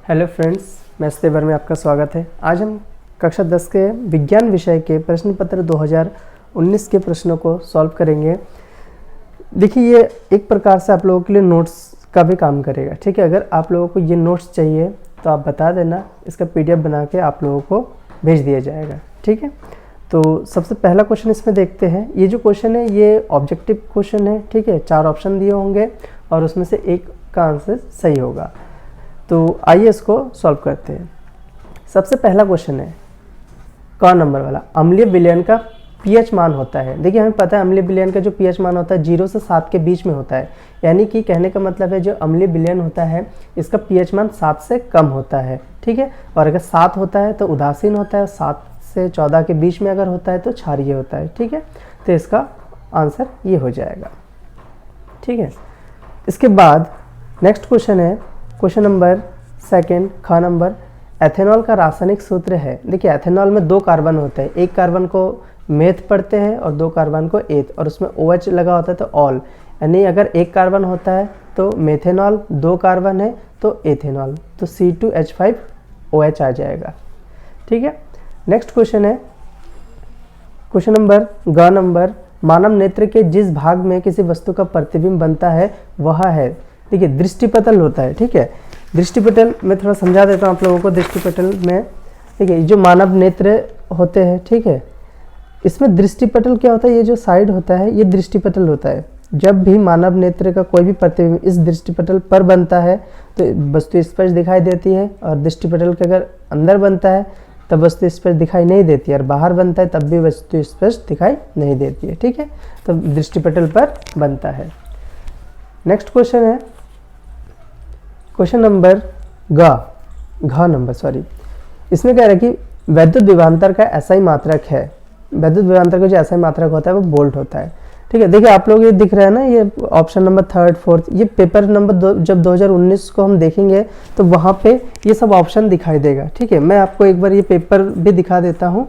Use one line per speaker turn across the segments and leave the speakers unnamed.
Hello friends, मैं स्तेवर में आपका स्वागत है। आज हम कक्षा 10 के विज्ञान विषय के प्रश्न पत्र 2019 के प्रश्नों को सॉल्व करेंगे। देखिए, ये एक प्रकार से आप लोगों के लिए नोट्स का भी काम करेगा। ठीक है, अगर आप लोगों को ये नोट्स चाहिए तो आप बता देना, इसका PDF बना के आप लोगों को भेज दिया जाएगा। ठीक है, तो सबसे पहला क्वेश्चन इसमें देखते हैं। ये जो क्वेश्चन है ये ऑब्जेक्टिव क्वेश्चन है। ठीक है, 4 ऑप्शन दिए होंगे और उसमें से एक का आंसर सही होगा। तो आइए इसको सॉल्व करते हैं। सबसे पहला क्वेश्चन है क नंबर वाला, अम्लीय विलयन का pH मान होता है। देखिए, हमें पता है अम्लीय विलयन का जो pH मान होता है 0 से 7 के बीच में होता है। यानी कि कहने का मतलब है जो अम्लीय विलयन होता है इसका pH मान 7 से कम होता है। ठीक है, और अगर 7 होता है तो उदासीन होता है, 7 से 14 के बीच में अगर होता है तो क्षारीय होता है। ठीक है, तो इसका आंसर ये हो जाएगा। ठीक है, इसके बाद नेक्स्ट क्वेश्चन है क्वेश्चन नंबर 2 ख नंबर, एथेनॉल का रासायनिक सूत्र है। देखिए, एथेनॉल में 2 कार्बन होते हैं, एक कार्बन को मेथ पढ़ते हैं और 2 कार्बन को एथ, और उसमें OH लगा होता है तो ऑल। यानी अगर एक कार्बन होता है तो मेथेनॉल, 2 कार्बन है तो एथेनॉल, तो C2H5OH आ जाएगा। ठीक है, नेक्स्ट क्वेश्चन है क्वेश्चन नंबर ग नंबर, मानव नेत्र के जिस भाग में किसी वस्तु का प्रतिबिंब बनता है वह है। देखिए, दृष्टिपटल होता है। ठीक है, दृष्टिपटल मैं थोड़ा समझा देता हूँ आप लोगों को। दृष्टिपटल में देखिए जो मानव नेत्र होते हैं, ठीक है, इसमें दृष्टिपटल क्या होता है, ये जो साइड होता है ये दृष्टिपटल होता है। जब भी मानव नेत्र का कोई भी प्रतिबिंब इस दृष्टिपटल पर बनता है तो वस्तु स्पष्ट दिखाई देती है, और दृष्टिपटल के अगर अंदर बनता है तब वस्तु स्पष्ट दिखाई नहीं देती है, और बाहर बनता है तब भी वस्तु स्पष्ट दिखाई नहीं देती है। ठीक है, तो दृष्टिपटल पर बनता है। नेक्स्ट क्वेश्चन है क्वेश्चन नंबर घ नंबर, इसमें कह रहा है कि वैद्युत विभवांतर का SI मात्रक है। वैद्युत विभवांतर का जो SI मात्रक होता है वो वोल्ट होता है। ठीक है, देखिए आप लोग ये दिख रहा है ना, ये ऑप्शन नंबर 3, 4, ये पेपर नंबर जब 2019 को हम देखेंगे तो वहाँ पे ये सब ऑप्शन दिखाई देगा। ठीक है, मैं आपको एक बार ये पेपर भी दिखा देता हूँ।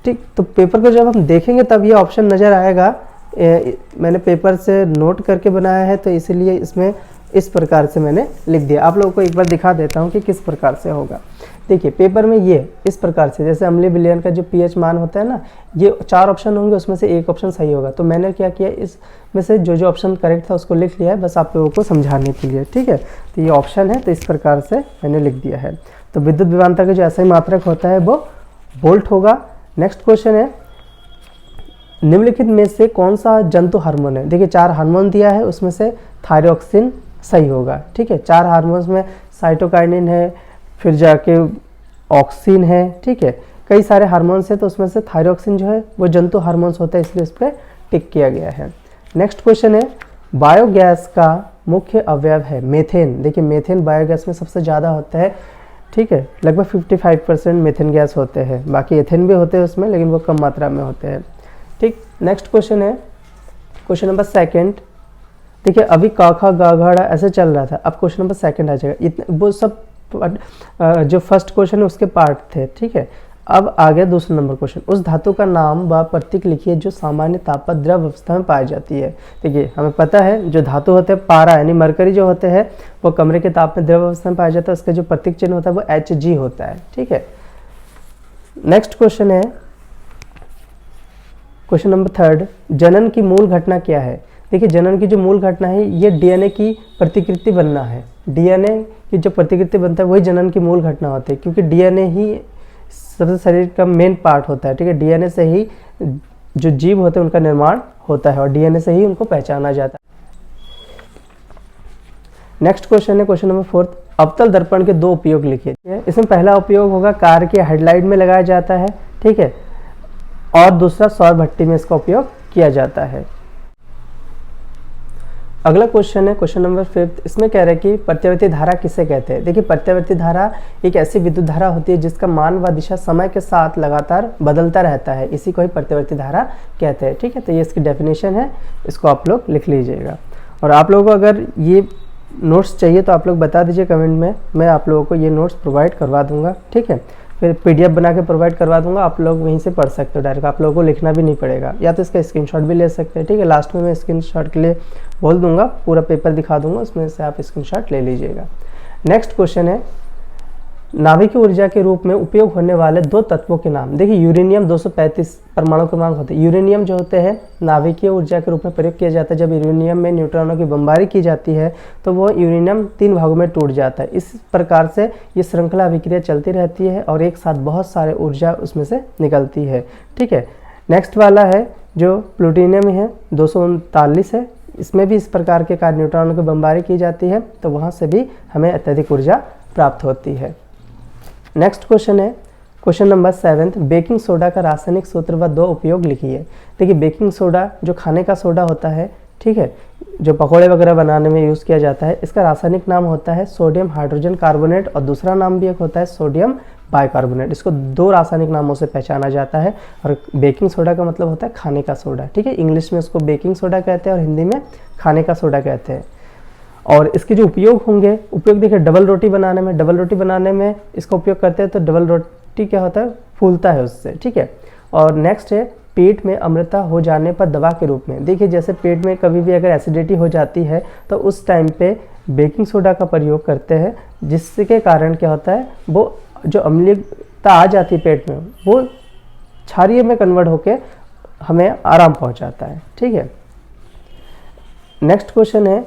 ठीक, तो पेपर को जब हम देखेंगे तब ये ऑप्शन नज़र आएगा। मैंने पेपर से नोट करके बनाया है तो इसीलिए इसमें इस प्रकार से मैंने लिख दिया। आप लोगों को एक बार दिखा देता हूँ कि किस प्रकार से होगा। देखिए, पेपर में ये इस प्रकार से, जैसे अम्लीय विलयन का जो pH मान होता है ना, ये 4 ऑप्शन होंगे, उसमें से एक ऑप्शन सही होगा। तो मैंने क्या किया, इसमें से जो ऑप्शन करेक्ट था उसको लिख लिया है, बस आप लोगों को समझाने के लिए। ठीक है, तो ये ऑप्शन है, तो इस प्रकार से मैंने लिख दिया है। तो विद्युत विभवांतर का जो SI मात्रक होता है वो वोल्ट होगा। नेक्स्ट क्वेश्चन है, निम्नलिखित में से कौन सा जंतु हार्मोन है। देखिए, 4 हार्मोन दिया है, उसमें से थायरॉक्सिन सही होगा। ठीक है, 4 हार्मोन्स में साइटोकाइनिन है, फिर जाके ऑक्सिन है। ठीक है, कई सारे हार्मोन्स है, तो उसमें से थायरॉक्सिन जो है वो जंतु हार्मोन्स होता है, इसलिए उस पर टिक किया गया है। नेक्स्ट क्वेश्चन है, बायोगैस का मुख्य अवयव है मेथेन। देखिए, मेथेन बायोगैस में सबसे ज़्यादा होता है। ठीक है, लगभग 55% मेथेन गैस होते हैं, बाकी एथेन भी होते हैं उसमें, लेकिन वो कम मात्रा में होते हैं। ठीक, नेक्स्ट क्वेश्चन है क्वेश्चन नंबर 2। देखिए, अभी क ख ग घ ऐसे चल रहा था, अब क्वेश्चन नंबर 2 आ जाएगा। इतने वो सब जो फर्स्ट क्वेश्चन है उसके पार्ट थे। ठीक है, अब आ गया दूसरा नंबर क्वेश्चन, उस धातु का नाम व प्रतीक लिखिए जो सामान्य ताप पर द्रव अवस्था में पाई जाती है। देखिए, हमें पता है जो धातु होते हैं पारा यानी मरकरी जो होते हैं वो कमरे के ताप में द्रव अवस्था में पाया जाता है, उसका जो प्रतीक चिन्ह होता है वो Hg होता है। ठीक है, नेक्स्ट क्वेश्चन है क्वेश्चन नंबर 3, जनन की मूल घटना क्या है। देखिए, जनन की जो मूल घटना है ये DNA की प्रतिकृति बनना है। DNA की जो प्रतिकृति बनता है वही जनन की मूल घटना होती है, क्योंकि DNA ही सबसे शरीर का मेन पार्ट होता है। ठीक है, DNA से ही जो जीव होते हैं उनका निर्माण होता है और DNA से ही उनको पहचाना जाता है। नेक्स्ट क्वेश्चन है क्वेश्चन नंबर 4, अवतल दर्पण के 2 उपयोग लिखिए। इसमें पहला उपयोग होगा कार के हेडलाइट में लगाया जाता है। ठीक है, और दूसरा सौर भट्टी में इसका उपयोग किया जाता है। अगला क्वेश्चन है क्वेश्चन नंबर 5, इसमें कह रहा है कि प्रत्यावर्ती धारा किसे कहते हैं। देखिए, प्रत्यावर्ती धारा एक ऐसी विद्युत धारा होती है जिसका मान व दिशा समय के साथ लगातार बदलता रहता है, इसी को ही प्रत्यावर्ती धारा कहते हैं। ठीक है, तो ये इसकी डेफिनेशन है, इसको आप लोग लिख लीजिएगा। और आप लोगों को अगर ये नोट्स चाहिए तो आप लोग बता दीजिए कमेंट में, मैं आप लोगों को ये नोट्स प्रोवाइड करवा दूंगा। ठीक है, फिर PDF बना के प्रोवाइड करवा दूंगा, आप लोग वहीं से पढ़ सकते हो डायरेक्ट, आप लोगों को लिखना भी नहीं पड़ेगा, या तो इसका स्क्रीनशॉट भी ले सकते हैं। ठीक है, लास्ट में मैं स्क्रीनशॉट के लिए बोल दूंगा, पूरा पेपर दिखा दूंगा, उसमें से आप स्क्रीनशॉट ले लीजिएगा। नेक्स्ट क्वेश्चन है नाभिकीय ऊर्जा के रूप में उपयोग होने वाले दो तत्वों के नाम। देखिए यूरेनियम 235 परमाणु क्रमांक होते हैं। यूरेनियम जो होते हैं नाभिकीय ऊर्जा के रूप में प्रयोग किया जाता है। जब यूरेनियम में न्यूट्रॉनों की बमबारी की जाती है तो वो यूरेनियम 3 भागों में टूट जाता है। इस प्रकार से ये श्रृंखला अभिक्रिया चलती रहती है और एक साथ बहुत सारे ऊर्जा उसमें से निकलती है। ठीक है, नेक्स्ट वाला है जो प्लूटोनियम है 239 है। इसमें भी इस प्रकार के कार्य न्यूट्रॉनों की बमबारी की जाती है तो वहाँ से भी हमें अत्यधिक ऊर्जा प्राप्त होती है। नेक्स्ट क्वेश्चन है क्वेश्चन नंबर 7, बेकिंग सोडा का रासायनिक सूत्र व 2 उपयोग लिखिए। देखिए बेकिंग सोडा जो खाने का सोडा होता है, ठीक है, जो पकोड़े वगैरह बनाने में यूज़ किया जाता है, इसका रासायनिक नाम होता है सोडियम हाइड्रोजन कार्बोनेट और दूसरा नाम भी एक होता है सोडियम बाइकार्बोनेट। इसको 2 रासायनिक नामों से पहचाना जाता है और बेकिंग सोडा का मतलब होता है खाने का सोडा। ठीक है, इंग्लिश में इसको बेकिंग सोडा कहते हैं और हिंदी में खाने का सोडा कहते हैं। और इसके जो उपयोग होंगे, उपयोग देखिए डबल रोटी बनाने में इसका उपयोग करते हैं तो डबल रोटी क्या होता है, फूलता है उससे। ठीक है, और नेक्स्ट है पेट में अम्लता हो जाने पर दवा के रूप में। देखिए जैसे पेट में कभी भी अगर एसिडिटी हो जाती है तो उस टाइम पे बेकिंग सोडा का प्रयोग करते हैं, जिसके कारण क्या होता है वो जो अम्लता आ जाती है पेट में वो क्षारीय में कन्वर्ट होकर हमें आराम पहुंचाता है। ठीक है, नेक्स्ट क्वेश्चन है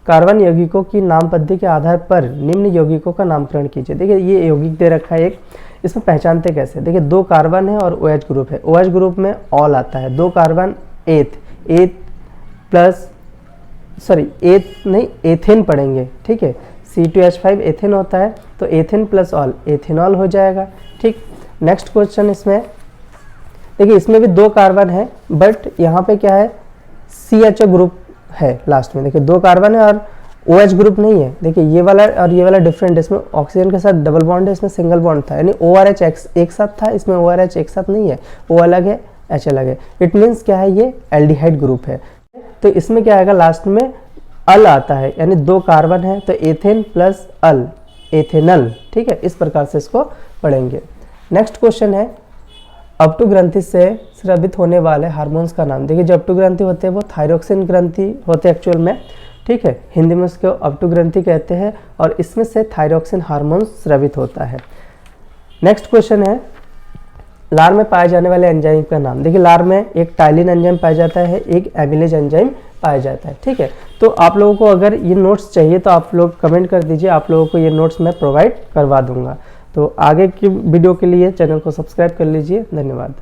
कार्बन यौगिकों की नाम पद्धति के आधार पर निम्न यौगिकों का नामकरण कीजिए। देखिए ये यौगिक दे रखा है एक, इसमें पहचानते कैसे। देखिए 2 कार्बन है और OH ग्रुप है। OH ग्रुप में ऑल आता है, 2 कार्बन एथेन पढ़ेंगे। ठीक है, C2H5 एथेन होता है तो एथेन प्लस ऑल एथेनॉल हो जाएगा। ठीक, नेक्स्ट क्वेश्चन इसमें देखिए इसमें भी 2 कार्बन है बट यहाँ पे क्या है CHO ग्रुप है लास्ट में। देखिए 2 कार्बन है और OH ग्रुप नहीं है। देखिए ये वाला और ये वाला डिफरेंट है, इसमें ऑक्सीजन के साथ डबल बॉन्ड है, इसमें सिंगल बॉन्ड था, यानी ORH एक साथ था, इसमें ORH एक साथ नहीं है, O अलग है H अलग है। इट मीन्स क्या है, ये एल्डिहाइड ग्रुप है। तो इसमें क्या आएगा लास्ट में अल आता है, यानी 2 कार्बन है तो एथेन प्लस अल एथेनल। ठीक है, इस प्रकार से इसको पढ़ेंगे। नेक्स्ट क्वेश्चन है अपटू ग्रंथि से स्रावित होने वाले हार्मोन्स का नाम। देखिए जो अपटू ग्रंथि होते हैं वो थायरोक्सिन ग्रंथि होते हैं एक्चुअल में। ठीक है, हिंदी में उसको अपटू ग्रंथि कहते हैं और इसमें से थायरोक्सिन हार्मोन स्रावित होता है। नेक्स्ट क्वेश्चन है लार में पाए जाने वाले एंजाइम का नाम। देखिए लार में एक टाइलिन एंजाइम पाया जाता है, एक एमिलेज एंजाइम पाया जाता है। ठीक है, तो आप लोगों को अगर ये नोट्स चाहिए तो आप लोग कमेंट कर दीजिए, आप लोगों को ये नोट्स मैं प्रोवाइड करवा दूंगा। तो आगे की वीडियो के लिए चैनल को सब्सक्राइब कर लीजिए। धन्यवाद।